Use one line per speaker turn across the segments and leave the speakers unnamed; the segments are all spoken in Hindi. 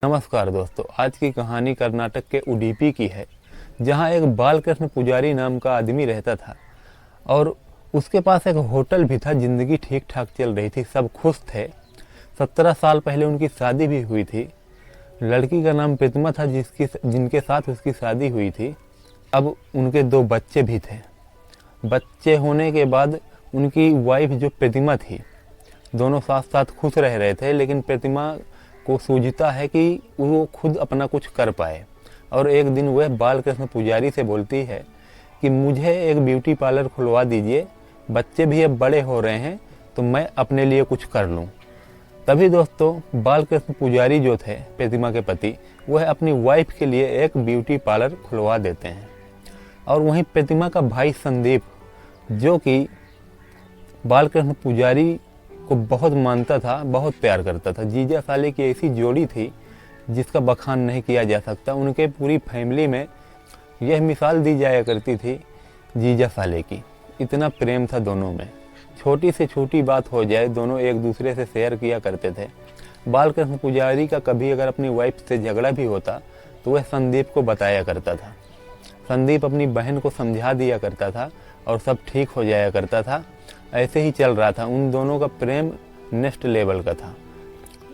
नमस्कार दोस्तों, आज की कहानी कर्नाटक के उडुपी की है, जहां एक बालकृष्ण पुजारी नाम का आदमी रहता था और उसके पास एक होटल भी था। जिंदगी ठीक ठाक चल रही थी, सब खुश थे। 17 साल पहले उनकी शादी भी हुई थी। लड़की का नाम प्रीतिमा था, जिनके साथ उसकी शादी हुई थी। अब उनके 2 बच्चे भी थे। बच्चे होने के बाद उनकी वाइफ जो प्रीतिमा थी, दोनों साथ साथ खुश रह रहे थे, लेकिन प्रीतिमा को सूझता है कि वो खुद अपना कुछ कर पाए। और एक दिन वह बालकृष्ण पुजारी से बोलती है कि मुझे एक ब्यूटी पार्लर खुलवा दीजिए, बच्चे भी अब बड़े हो रहे हैं तो मैं अपने लिए कुछ कर लूं। तभी दोस्तों बालकृष्ण पुजारी जो थे, प्रीतिमा के पति, वह अपनी वाइफ के लिए एक ब्यूटी पार्लर खुलवा देते हैं। और वहीं प्रीतिमा का भाई संदीप, जो कि बालकृष्ण पुजारी को बहुत मानता था, बहुत प्यार करता था। जीजा साले की ऐसी जोड़ी थी जिसका बखान नहीं किया जा सकता। उनके पूरी फैमिली में यह मिसाल दी जाया करती थी जीजा साले की। इतना प्रेम था दोनों में, छोटी से छोटी बात हो जाए दोनों एक दूसरे से शेयर किया करते थे। बालकृष्ण पुजारी का कभी अगर अपनी वाइफ से झगड़ा भी होता तो वह संदीप को बताया करता था। संदीप अपनी बहन को समझा दिया करता था और सब ठीक हो जाया करता था। ऐसे ही चल रहा था। उन दोनों का प्रेम नेक्स्ट लेवल का था।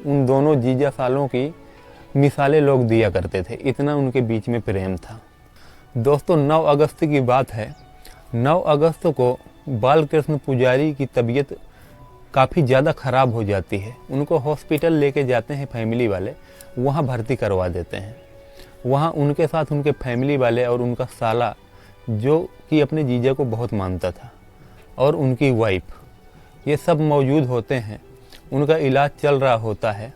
उन दोनों जीजा सालों की मिसालें लोग दिया करते थे, इतना उनके बीच में प्रेम था। दोस्तों 9 अगस्त की बात है। 9 अगस्त को बालकृष्ण पुजारी की तबीयत काफ़ी ज़्यादा ख़राब हो जाती है। उनको हॉस्पिटल लेके जाते हैं फैमिली वाले, वहाँ भर्ती करवा देते हैं। वहाँ उनके साथ उनके फैमिली वाले और उनका साला, जो कि अपने जीजा को बहुत मानता था, और उनकी वाइफ, ये सब मौजूद होते हैं। उनका इलाज चल रहा होता है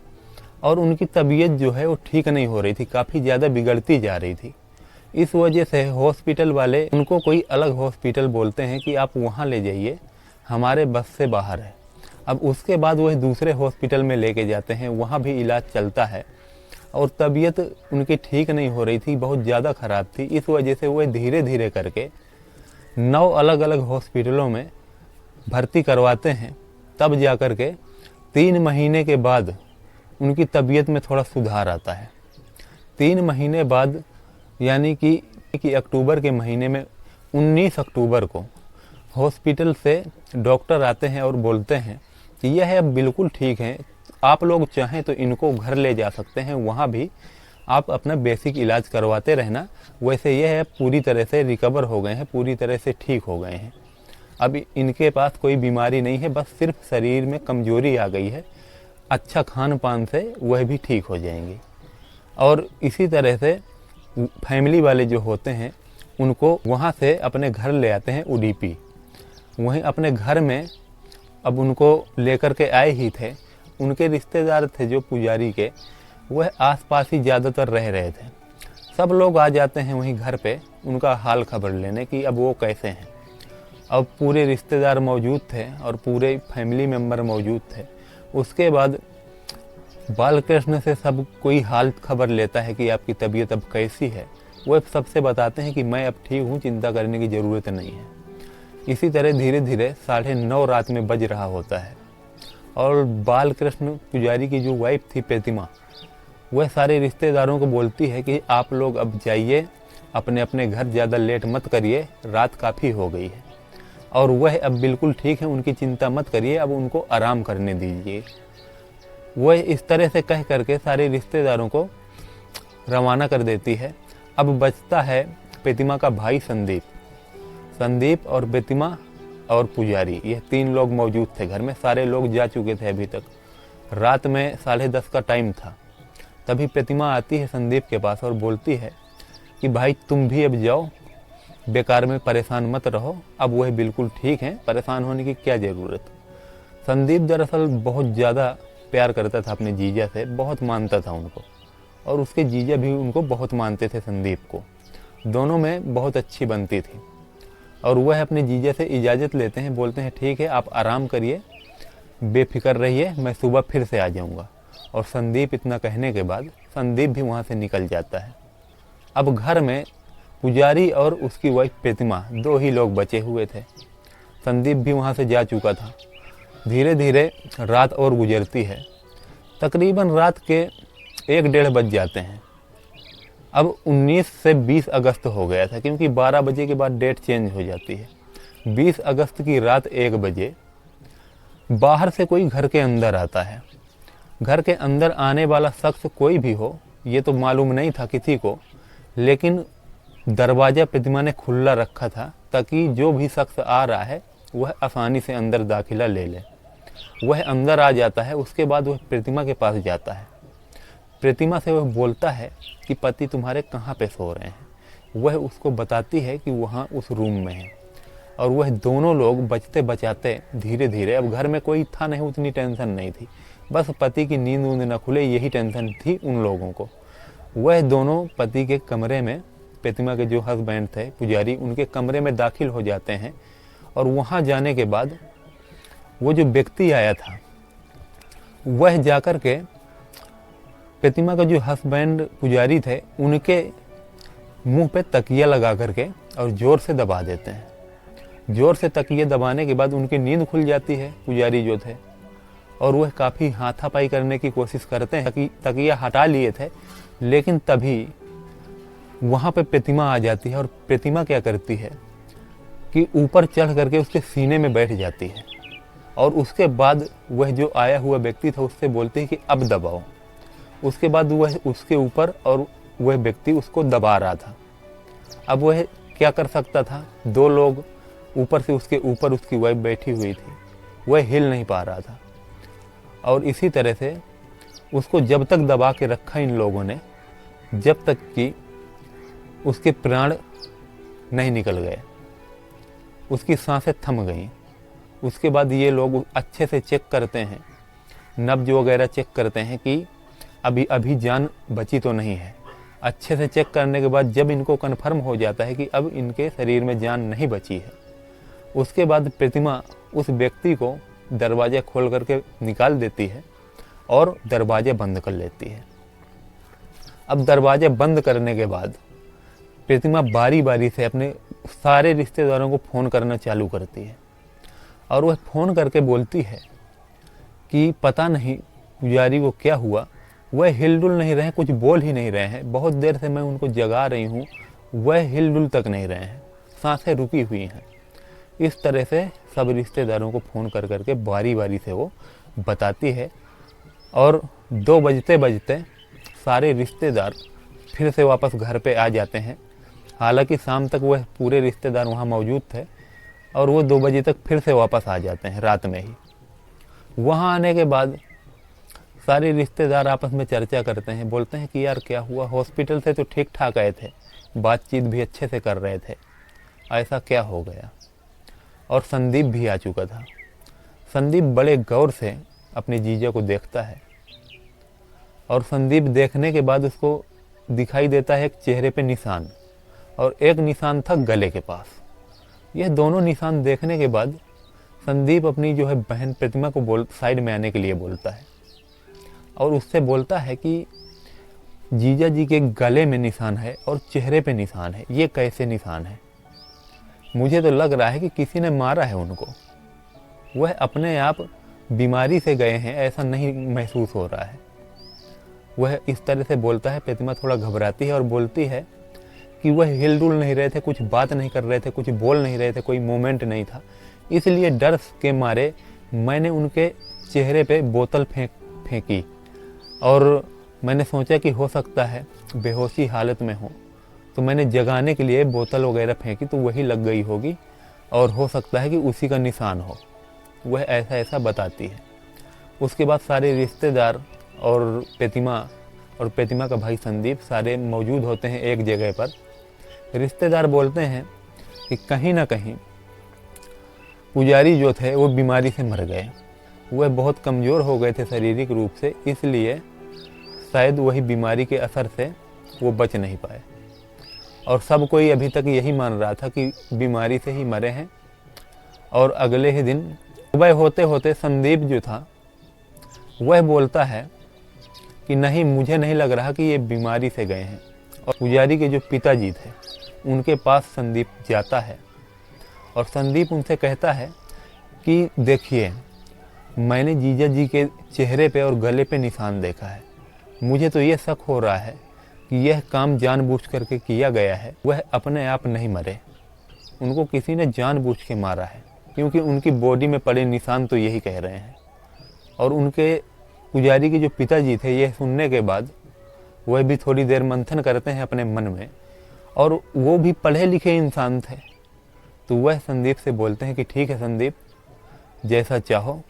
और उनकी तबीयत जो है वो ठीक नहीं हो रही थी, काफ़ी ज़्यादा बिगड़ती जा रही थी। इस वजह से हॉस्पिटल वाले उनको कोई अलग हॉस्पिटल बोलते हैं कि आप वहाँ ले जाइए, हमारे बस से बाहर है। अब उसके बाद वह दूसरे हॉस्पिटल में लेके जाते हैं, वहाँ भी इलाज चलता है और तबीयत उनकी ठीक नहीं हो रही थी, बहुत ज़्यादा ख़राब थी। इस वजह से वह धीरे धीरे करके 9 अलग अलग हॉस्पिटलों में भर्ती करवाते हैं। तब जा कर के 3 महीने के बाद उनकी तबीयत में थोड़ा सुधार आता है। 3 महीने बाद यानी कि अक्टूबर के महीने में 19 अक्टूबर को हॉस्पिटल से डॉक्टर आते हैं और बोलते हैं कि यह अब बिल्कुल ठीक है, आप लोग चाहें तो इनको घर ले जा सकते हैं, वहाँ भी आप अपना बेसिक इलाज करवाते रहना। वैसे यह है पूरी तरह से रिकवर हो गए हैं, पूरी तरह से ठीक हो गए हैं। अब इनके पास कोई बीमारी नहीं है, बस सिर्फ शरीर में कमजोरी आ गई है। अच्छा खान पान से वह भी ठीक हो जाएंगे। और इसी तरह से फैमिली वाले जो होते हैं उनको वहाँ से अपने घर ले आते हैं उडुपी। वहीं अपने घर में अब उनको लेकर के आए ही थे। उनके रिश्तेदार थे जो पुजारी के, वह आसपास ही ज़्यादातर रह रहे थे। सब लोग आ जाते हैं वहीं घर पे उनका हाल खबर लेने की अब वो कैसे हैं। अब पूरे रिश्तेदार मौजूद थे और पूरे फैमिली मेम्बर मौजूद थे। उसके बाद बालकृष्ण से सब कोई हाल खबर लेता है कि आपकी तबीयत अब कैसी है। वो सबसे बताते हैं कि मैं अब ठीक हूँ, चिंता करने की ज़रूरत नहीं है। इसी तरह धीरे धीरे 9:30 रात में बज रहा होता है और बालकृष्ण पुजारी की जो वाइफ थी प्रीतिमा, वह सारे रिश्तेदारों को बोलती है कि आप लोग अब जाइए, अपने अपने घर, ज़्यादा लेट मत करिए, रात काफ़ी हो गई है और वह अब बिल्कुल ठीक है, उनकी चिंता मत करिए, अब उनको आराम करने दीजिए। वह इस तरह से कह करके सारे रिश्तेदारों को रवाना कर देती है। अब बचता है प्रीतिमा का भाई संदीप और प्रीतिमा और पुजारी, यह 3 लोग मौजूद थे घर में। सारे लोग जा चुके थे अभी तक। रात में 10:30 का टाइम था। तभी प्रीतिमा आती है संदीप के पास और बोलती है कि भाई तुम भी अब जाओ, बेकार में परेशान मत रहो, अब वह बिल्कुल ठीक हैं, परेशान होने की क्या ज़रूरत। संदीप दरअसल बहुत ज़्यादा प्यार करता था अपने जीजा से, बहुत मानता था उनको, और उसके जीजा भी उनको बहुत मानते थे संदीप को। दोनों में बहुत अच्छी बनती थी और वह अपने जीजा से इजाज़त लेते हैं, बोलते हैं ठीक है आप आराम करिए, बेफिक्र रहिए, मैं सुबह फिर से आ जाऊँगा। और संदीप इतना कहने के बाद संदीप भी वहाँ से निकल जाता है। अब घर में पुजारी और उसकी वाइफ प्रीतिमा 2 ही लोग बचे हुए थे। संदीप भी वहाँ से जा चुका था। धीरे धीरे रात और गुजरती है। तकरीबन रात के 1 डेढ़ बज जाते हैं। अब 19 से 20 अगस्त हो गया था, क्योंकि 12 बजे के बाद डेट चेंज हो जाती है। 20 अगस्त की रात 1 बजे बाहर से कोई घर के अंदर आता है। घर के अंदर आने वाला शख्स कोई भी हो ये तो मालूम नहीं था किसी को, लेकिन दरवाज़ा प्रतिमा ने खुला रखा था ताकि जो भी शख्स आ रहा है वह आसानी से अंदर दाखिला ले ले। वह अंदर आ जाता है, उसके बाद वह प्रतिमा के पास जाता है। प्रतिमा से वह बोलता है कि पति तुम्हारे कहाँ पे सो रहे हैं। वह उसको बताती है कि वहाँ उस रूम में है। और वह दोनों लोग बचते बचाते धीरे धीरे, अब घर में कोई था नहीं, उतनी टेंशन नहीं थी, बस पति की नींद ऊंद न खुले यही टेंशन थी उन लोगों को। वह दोनों पति के कमरे में, प्रतिमा के जो हस्बैंड थे पुजारी, उनके कमरे में दाखिल हो जाते हैं। और वहाँ जाने के बाद वो जो व्यक्ति आया था वह जाकर के प्रतिमा का जो हस्बैंड पुजारी थे उनके मुंह पे तकिया लगा करके और ज़ोर से दबा देते हैं। ज़ोर से तकिया दबाने के बाद उनकी नींद खुल जाती है पुजारी जो थे, और वह काफ़ी हाथापाई करने की कोशिश करते हैं कि तकिया हटा लिए थे, लेकिन तभी वहाँ पे प्रतिमा आ जाती है। और प्रतिमा क्या करती है कि ऊपर चढ़ करके उसके सीने में बैठ जाती है। और उसके बाद वह जो आया हुआ व्यक्ति था उससे बोलती है कि अब दबाओ। उसके बाद वह उसके ऊपर, और वह व्यक्ति उसको दबा रहा था। अब वह क्या कर सकता था, 2 लोग ऊपर से उसके ऊपर उसकी वाइफ बैठी हुई थी, वह हिल नहीं पा रहा था। और इसी तरह से उसको जब तक दबा के रखा इन लोगों ने, जब तक कि उसके प्राण नहीं निकल गए, उसकी सांसें थम गईं। उसके बाद ये लोग अच्छे से चेक करते हैं, नब्ज वगैरह चेक करते हैं कि अभी जान बची तो नहीं है। अच्छे से चेक करने के बाद जब इनको कन्फर्म हो जाता है कि अब इनके शरीर में जान नहीं बची है, उसके बाद प्रतिमा उस व्यक्ति को दरवाज़ा खोल करके निकाल देती है और दरवाज़ा बंद कर लेती है। अब दरवाज़ा बंद करने के बाद प्रतिमा बारी बारी से अपने सारे रिश्तेदारों को फ़ोन करना चालू करती है। और वह फ़ोन करके बोलती है कि पता नहीं पुजारी को क्या हुआ, वह हिलडुल नहीं रहे, कुछ बोल ही नहीं रहे हैं। बहुत देर से मैं उनको जगा रही हूँ, वह हिलडुल तक नहीं रहे हैं, सांसें रुकी हुई हैं। इस तरह से सब रिश्तेदारों को फ़ोन कर करके बारी बारी से वो बताती है। और 2 बजते बजते सारे रिश्तेदार फिर से वापस घर पे आ जाते हैं। हालांकि शाम तक वह पूरे रिश्तेदार वहाँ मौजूद थे, और वो 2 बजे तक फिर से वापस आ जाते हैं रात में ही। वहाँ आने के बाद सारे रिश्तेदार आपस में चर्चा करते हैं, बोलते हैं कि यार क्या हुआ, हॉस्पिटल से तो ठीक ठाक आए थे, बातचीत भी अच्छे से कर रहे थे, ऐसा क्या हो गया। और संदीप भी आ चुका था। संदीप बड़े गौर से अपने जीजा को देखता है, और संदीप देखने के बाद उसको दिखाई देता है एक चेहरे पे निशान, और एक निशान था गले के पास। यह दोनों निशान देखने के बाद संदीप अपनी जो है बहन प्रतिमा को साइड में आने के लिए बोलता है, और उससे बोलता है कि जीजा जी के गले में निशान है और चेहरे पे निशान है, ये कैसे निशान है। मुझे तो लग रहा है कि किसी ने मारा है उनको, वह अपने आप बीमारी से गए हैं, ऐसा नहीं महसूस हो रहा है। वह इस तरह से बोलता है। प्रतिमा थोड़ा घबराती है और बोलती है कि वह हिलडुल नहीं रहे थे, कुछ बात नहीं कर रहे थे, कुछ बोल नहीं रहे थे, कोई मोमेंट नहीं था, इसलिए डर के मारे मैंने उनके चेहरे पे बोतल फेंकी, और मैंने सोचा कि हो सकता है बेहोशी हालत में हो, तो मैंने जगाने के लिए बोतल वगैरह फेंकी, तो वही लग गई होगी, और हो सकता है कि उसी का निशान हो। वह ऐसा ऐसा बताती है। उसके बाद सारे रिश्तेदार और प्रतिमा का भाई संदीप सारे मौजूद होते हैं एक जगह पर। रिश्तेदार बोलते हैं कि कहीं ना कहीं पुजारी जो थे वो बीमारी से मर गए, वह बहुत कमज़ोर हो गए थे शारीरिक रूप से, इसलिए शायद वही बीमारी के असर से वो बच नहीं पाए। और सब कोई अभी तक यही मान रहा था कि बीमारी से ही मरे हैं। और अगले ही दिन सुबह होते होते संदीप जो था वह बोलता है कि नहीं, मुझे नहीं लग रहा कि ये बीमारी से गए हैं। और पुजारी के जो पिताजी थे उनके पास संदीप जाता है, और संदीप उनसे कहता है कि देखिए, मैंने जीजा जी के चेहरे पे और गले पे निशान देखा है, मुझे तो ये शक हो रहा है कि यह काम जानबूझ करके किया गया है। वह अपने आप नहीं मरे, उनको किसी ने जानबूझ के मारा है, क्योंकि उनकी बॉडी में पड़े निशान तो यही कह रहे हैं। और उनके पुजारी के जो पिताजी थे, यह सुनने के बाद वह भी थोड़ी देर मंथन करते हैं अपने मन में, और वो भी पढ़े लिखे इंसान थे। तो वह संदीप से बोलते हैं कि ठीक है संदीप, जैसा चाहो।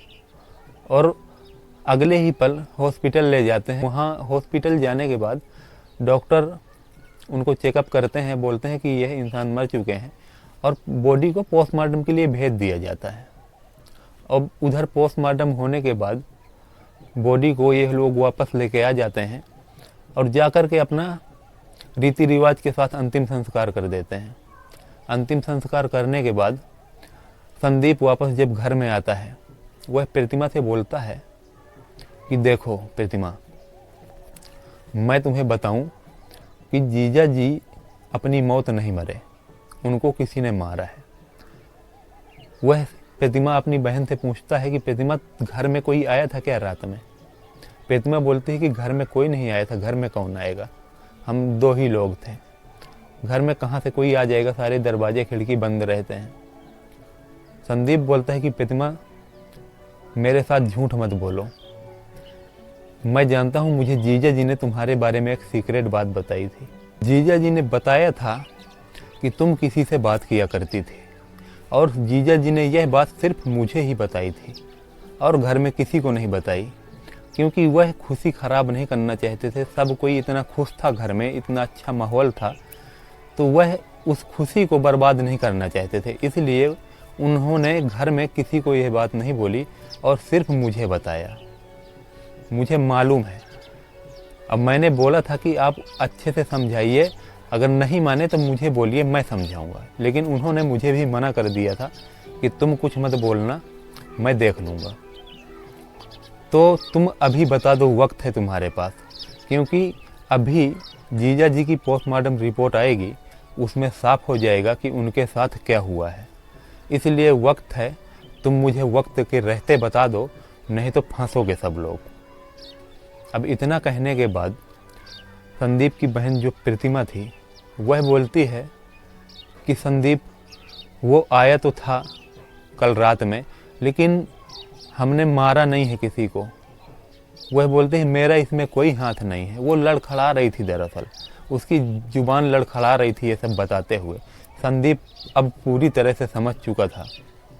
और अगले ही पल हॉस्पिटल ले जाते हैं। वहाँ हॉस्पिटल जाने के बाद डॉक्टर उनको चेकअप करते हैं, बोलते हैं कि यह इंसान मर चुके हैं और बॉडी को पोस्टमार्टम के लिए भेज दिया जाता है। अब उधर पोस्टमार्टम होने के बाद बॉडी को ये लोग वापस लेके आ जाते हैं और जाकर के अपना रीति रिवाज के साथ अंतिम संस्कार कर देते हैं। अंतिम संस्कार करने के बाद संदीप वापस जब घर में आता है, वह प्रतिमा से बोलता है कि देखो प्रतिमा, मैं तुम्हें बताऊं कि जीजा जी अपनी मौत नहीं मरे, उनको किसी ने मारा है। वह प्रतिमा अपनी बहन से पूछता है कि प्रतिमा, घर में कोई आया था क्या रात में? प्रतिमा बोलती है कि घर में कोई नहीं आया था, घर में कौन आएगा, हम 2 ही लोग थे, घर में कहाँ से कोई आ जाएगा, सारे दरवाजे खिड़की बंद रहते हैं। संदीप बोलता है कि प्रतिमा, मेरे साथ झूठ मत बोलो, मैं जानता हूँ मुझे जीजा जी ने तुम्हारे बारे में एक सीक्रेट बात बताई थी। जीजा जी ने बताया था कि तुम किसी से बात किया करती थी, और जीजा जी ने यह बात सिर्फ मुझे ही बताई थी और घर में किसी को नहीं बताई, क्योंकि वह खुशी ख़राब नहीं करना चाहते थे। सब कोई इतना खुश था, घर में इतना अच्छा माहौल था, तो वह उस खुशी को बर्बाद नहीं करना चाहते थे। इसलिए उन्होंने घर में किसी को यह बात नहीं बोली और सिर्फ मुझे बताया। मुझे मालूम है। अब मैंने बोला था कि आप अच्छे से समझाइए, अगर नहीं माने तो मुझे बोलिए, मैं समझाऊंगा, लेकिन उन्होंने मुझे भी मना कर दिया था कि तुम कुछ मत बोलना, मैं देख लूँगा। तो तुम अभी बता दो, वक्त है तुम्हारे पास, क्योंकि अभी जीजा जी की पोस्टमार्टम रिपोर्ट आएगी, उसमें साफ हो जाएगा कि उनके साथ क्या हुआ है। इसलिए वक्त है, तुम मुझे वक्त के रहते बता दो, नहीं तो फंसोगे सब लोग। अब इतना कहने के बाद संदीप की बहन जो प्रतिमा थी, वह बोलती है कि संदीप, वो आया तो था कल रात में, लेकिन हमने मारा नहीं है किसी को। वह बोलते हैं मेरा इसमें कोई हाथ नहीं है। वो लड़खड़ा रही थी, दरअसल उसकी जुबान लड़खड़ा रही थी ये सब बताते हुए। संदीप अब पूरी तरह से समझ चुका था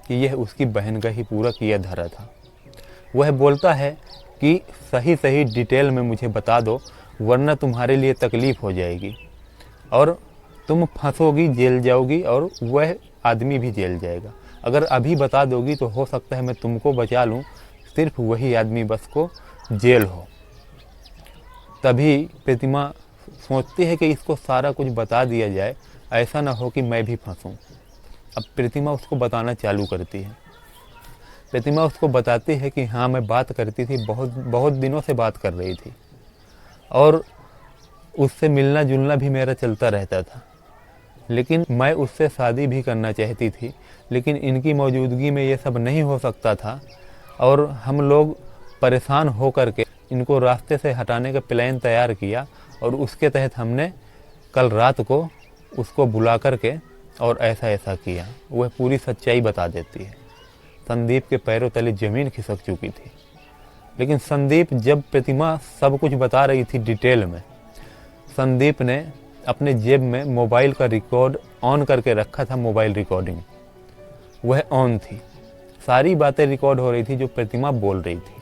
कि यह उसकी बहन का ही पूरा किया धरा था। वह बोलता है कि सही सही डिटेल में मुझे बता दो, वरना तुम्हारे लिए तकलीफ़ हो जाएगी और तुम फंसोगी, जेल जाओगी, और वह आदमी भी जेल जाएगा। अगर अभी बता दोगी तो हो सकता है मैं तुमको बचा लूँ, सिर्फ वही आदमी बस को जेल हो। तभी प्रतिमा सोचती है कि इसको सारा कुछ बता दिया जाए, ऐसा ना हो कि मैं भी फंसूँ। अब प्रतिमा उसको बताना चालू करती है। प्रतिमा उसको बताती है कि हाँ, मैं बात करती थी, बहुत दिनों से बात कर रही थी, और उससे मिलना जुलना भी मेरा चलता रहता था, लेकिन मैं उससे शादी भी करना चाहती थी, लेकिन इनकी मौजूदगी में ये सब नहीं हो सकता था, और हम लोग परेशान हो कर के इनको रास्ते से हटाने का प्लान तैयार किया, और उसके तहत हमने कल रात को उसको बुला कर के और ऐसा ऐसा किया। वह पूरी सच्चाई बता देती है। संदीप के पैरों तले ज़मीन खिसक चुकी थी। लेकिन संदीप, जब प्रतिमा सब कुछ बता रही थी डिटेल में, संदीप ने अपने जेब में मोबाइल का रिकॉर्ड ऑन करके रखा था। मोबाइल रिकॉर्डिंग वह ऑन थी, सारी बातें रिकॉर्ड हो रही थी जो प्रतिमा बोल रही थी।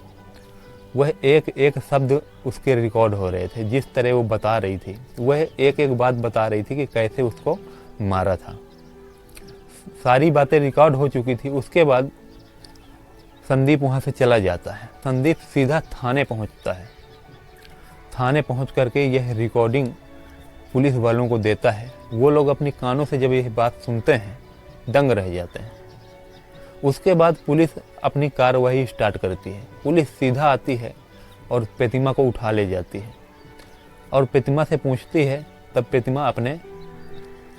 वह एक एक शब्द उसके रिकॉर्ड हो रहे थे, जिस तरह वो बता रही थी। वह एक एक बात बता रही थी कि कैसे उसको मारा था। सारी बातें रिकॉर्ड हो चुकी थी। उसके बाद संदीप वहाँ से चला जाता है। संदीप सीधा थाने पहुँचता है। थाने पहुँच करके यह रिकॉर्डिंग पुलिस वालों को देता है। वो लोग अपनी कानों से जब यह बात सुनते हैं, दंग रह जाते हैं। उसके बाद पुलिस अपनी कार्रवाई स्टार्ट करती है। पुलिस सीधा आती है और प्रतिमा को उठा ले जाती है, और प्रतिमा से पूछती है। तब प्रतिमा अपने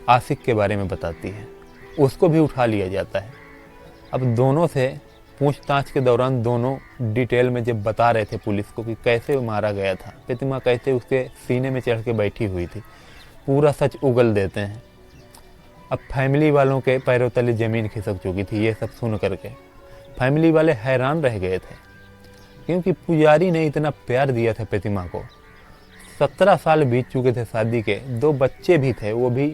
आशिक के बारे में बताती है। उसको भी उठा लिया जाता है। अब दोनों से पूछताछ के दौरान दोनों डिटेल में जब बता रहे थे पुलिस को कि कैसे मारा गया था, प्रतिमा कैसे उसके सीने में चढ़ के बैठी हुई थी, पूरा सच उगल देते हैं। अब फैमिली वालों के पैरों तले ज़मीन खिसक चुकी थी ये सब सुन करके। फैमिली वाले हैरान रह गए थे क्योंकि पुजारी ने इतना प्यार दिया था प्रतिमा को। 17 साल बीत चुके थे शादी के, 2 बच्चे भी थे, वो भी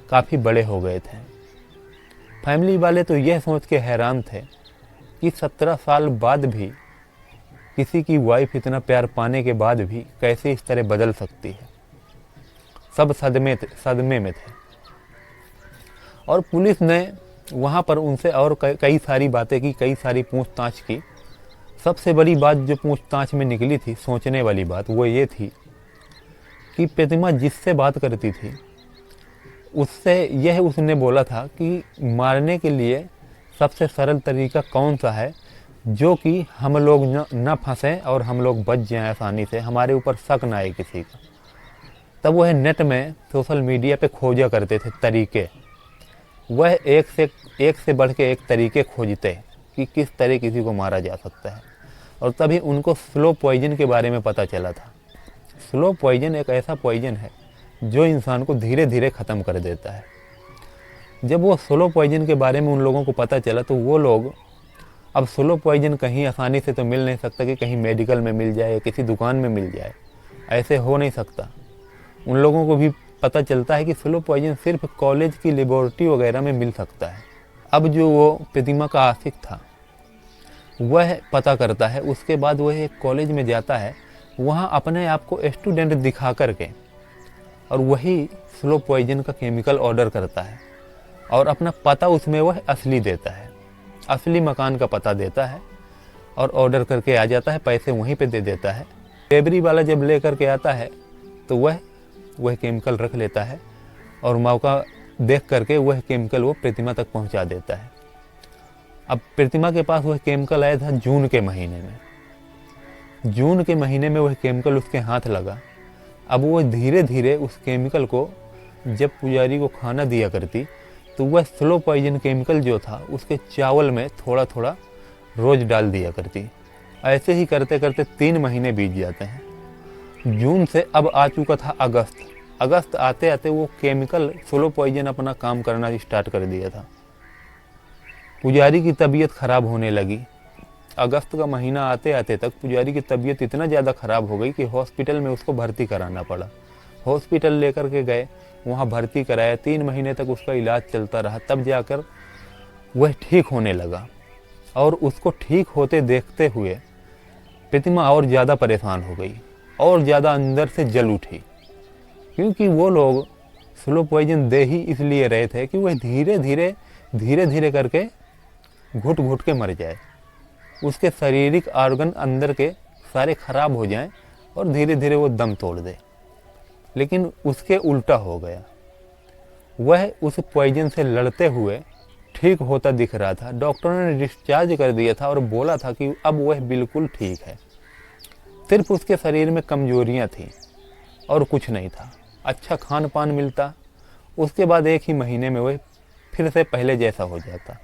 काफ़ी बड़े हो गए थे। फैमिली वाले तो यह सोच के हैरान थे कि 17 साल बाद भी किसी की वाइफ इतना प्यार पाने के बाद भी कैसे इस तरह बदल सकती है। सब सदमे में थे। और पुलिस ने वहाँ पर उनसे और कई सारी बातें की, कई सारी पूछताछ की। सबसे बड़ी बात जो पूछताछ में निकली थी, सोचने वाली बात, वो ये थी कि प्रतिमा जिससे बात करती थी उससे यह उसने बोला था कि मारने के लिए सबसे सरल तरीका कौन सा है जो कि हम लोग न फंसें और हम लोग बच जाएं आसानी से, हमारे ऊपर शक ना आए किसी का। तब वह नेट में सोशल मीडिया पे खोजा करते थे तरीके। वह एक से बढ़ के एक तरीके खोजते कि किस तरह किसी को मारा जा सकता है। और तभी उनको स्लो पॉइजन के बारे में पता चला था। स्लो पॉइजन एक ऐसा पॉइजन है जो इंसान को धीरे धीरे ख़त्म कर देता है। जब वो स्लो पॉइजन के बारे में उन लोगों को पता चला तो वो लोग, अब स्लो पॉइजन कहीं आसानी से तो मिल नहीं सकता कि कहीं मेडिकल में मिल जाए, किसी दुकान में मिल जाए, ऐसे हो नहीं सकता। उन लोगों को भी पता चलता है कि स्लो पॉइजन सिर्फ कॉलेज की लेबोरेटरी वगैरह में मिल सकता है। अब जो वो प्रतिमा का आशिक था वह पता करता है, उसके बाद वह एक कॉलेज में जाता है, वहाँ अपने आप को स्टूडेंट दिखा करके और वही स्लो पॉइजन का केमिकल ऑर्डर करता है और अपना पता उसमें वह असली देता है, असली मकान का पता देता है और ऑर्डर करके आ जाता है, पैसे वहीं पे दे देता है। डिलीवरी वाला जब ले करके आता है तो वह केमिकल रख लेता है और मौका देख करके वह केमिकल वो प्रतिमा तक पहुंचा देता है। अब प्रतिमा के पास वह केमिकल आया था जून के महीने में। जून के महीने में वह केमिकल उसके हाथ लगा। अब वो धीरे धीरे उस केमिकल को जब पुजारी को खाना दिया करती तो वह स्लो पॉइजन केमिकल जो था उसके चावल में थोड़ा थोड़ा रोज डाल दिया करती। ऐसे ही करते करते 3 महीने बीत जाते हैं। जून से अब आ चुका था अगस्त। अगस्त आते आते वो केमिकल स्लो पॉइजन अपना काम करना स्टार्ट कर दिया था। पुजारी की तबीयत ख़राब होने लगी। अगस्त का महीना आते आते तक पुजारी की तबीयत इतना ज़्यादा ख़राब हो गई कि हॉस्पिटल में उसको भर्ती कराना पड़ा। हॉस्पिटल लेकर के गए, वहाँ भर्ती कराया, 3 महीने तक उसका इलाज चलता रहा, तब जाकर वह ठीक होने लगा। और उसको ठीक होते देखते हुए प्रतिमा और ज़्यादा परेशान हो गई और ज़्यादा अंदर से जल उठी, क्योंकि वो लोग स्लो पॉइजन दे ही इसलिए रहे थे कि वह धीरे धीरे करके घुट घुट के मर जाए, उसके शारीरिक ऑर्गन अंदर के सारे खराब हो जाएं और धीरे धीरे वो दम तोड़ दे। लेकिन उसके उल्टा हो गया। वह उस पॉइजन से लड़ते हुए ठीक होता दिख रहा था। डॉक्टरों ने डिस्चार्ज कर दिया था और बोला था कि अब वह बिल्कुल ठीक है, सिर्फ उसके शरीर में कमजोरियां थी और कुछ नहीं था। अच्छा खान पान मिलता, उसके बाद 1 ही महीने में वह फिर से पहले जैसा हो जाता।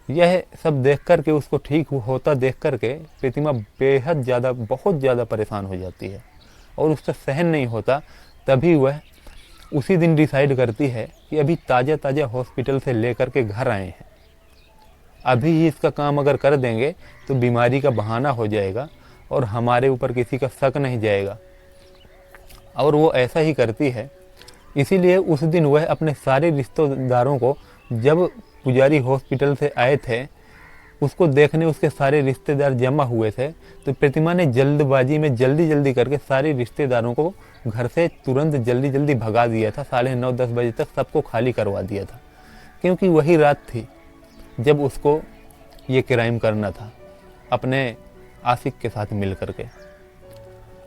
यह सब देख कर के, उसको ठीक होता देख कर के प्रतिमा बेहद ज़्यादा, बहुत ज़्यादा परेशान हो जाती है और उससे सहन नहीं होता। तभी वह उसी दिन डिसाइड करती है कि अभी ताज़ा ताज़ा हॉस्पिटल से लेकर के घर आए हैं, अभी ही इसका काम अगर कर देंगे तो बीमारी का बहाना हो जाएगा और हमारे ऊपर किसी का शक नहीं जाएगा। और वो ऐसा ही करती है। इसीलिए उस दिन वह अपने सारे रिश्तेदारों को, जब पुजारी हॉस्पिटल से आए थे उसको देखने, उसके सारे रिश्तेदार जमा हुए थे, तो प्रतिमा ने जल्दबाजी में जल्दी करके सारे रिश्तेदारों को घर से तुरंत जल्दी भगा दिया था। 9:30-10 बजे तक सबको खाली करवा दिया था, क्योंकि वही रात थी जब उसको ये क्राइम करना था अपने आशिक के साथ मिल करके।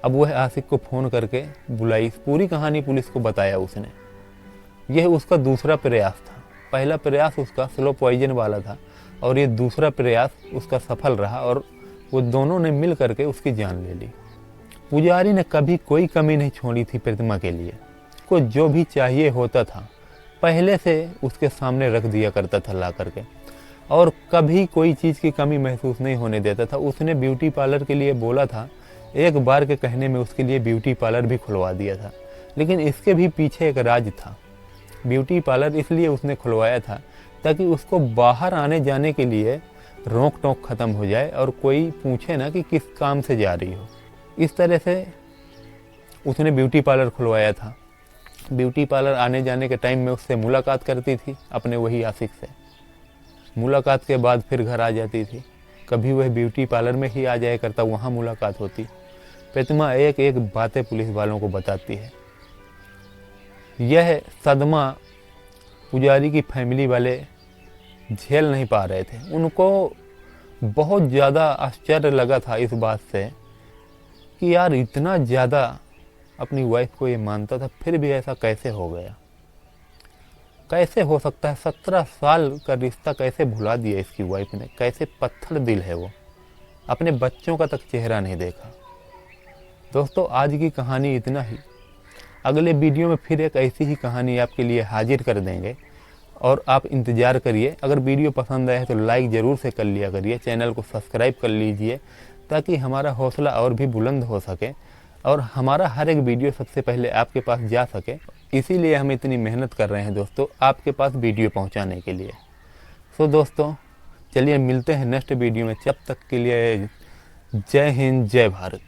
अब वह आशिक को फ़ोन करके बुलाई, पूरी कहानी पुलिस को बताया उसने। यह उसका दूसरा प्रयास था। पहला प्रयास उसका स्लो पॉइजन वाला था और ये दूसरा प्रयास उसका सफल रहा और वो दोनों ने मिल करके उसकी जान ले ली। पुजारी ने कभी कोई कमी नहीं छोड़ी थी प्रतिमा के लिए। को जो भी चाहिए होता था पहले से उसके सामने रख दिया करता था ला करके। और कभी कोई चीज़ की कमी महसूस नहीं होने देता था। उसने ब्यूटी पार्लर के लिए बोला था, एक बार के कहने में उसके लिए ब्यूटी पार्लर भी खुलवा दिया था। लेकिन इसके भी पीछे एक राज था। ब्यूटी पार्लर इसलिए उसने खुलवाया था ताकि उसको बाहर आने जाने के लिए रोक टोक ख़त्म हो जाए और कोई पूछे ना कि किस काम से जा रही हो। इस तरह से उसने ब्यूटी पार्लर खुलवाया था। ब्यूटी पार्लर आने जाने के टाइम में उससे मुलाकात करती थी अपने वही आशिक से। मुलाकात के बाद फिर घर आ जाती थी। कभी वह ब्यूटी पार्लर में ही आ जाया करता, वहाँ मुलाकात होती। प्रतिमा एक एक बातें पुलिस वालों को बताती है। यह सदमा पुजारी की फैमिली वाले झेल नहीं पा रहे थे। उनको बहुत ज़्यादा आश्चर्य लगा था इस बात से कि यार इतना ज़्यादा अपनी वाइफ को ये मानता था, फिर भी ऐसा कैसे हो गया, कैसे हो सकता है। 17 साल का रिश्ता कैसे भुला दिया इसकी वाइफ ने, कैसे पत्थर दिल है वो, अपने बच्चों का तक चेहरा नहीं देखा। दोस्तों आज की कहानी इतना ही। अगले वीडियो में फिर एक ऐसी ही कहानी आपके लिए हाजिर कर देंगे और आप इंतज़ार करिए। अगर वीडियो पसंद आए तो लाइक ज़रूर से कर लिया करिए, चैनल को सब्सक्राइब कर लीजिए ताकि हमारा हौसला और भी बुलंद हो सके और हमारा हर एक वीडियो सबसे पहले आपके पास जा सके। इसीलिए हम इतनी मेहनत कर रहे हैं दोस्तों, आपके पास वीडियो पहुंचाने के लिए। सो दोस्तों चलिए मिलते हैं नेक्स्ट वीडियो में। जब तक के लिए जय हिंद, जय भारत।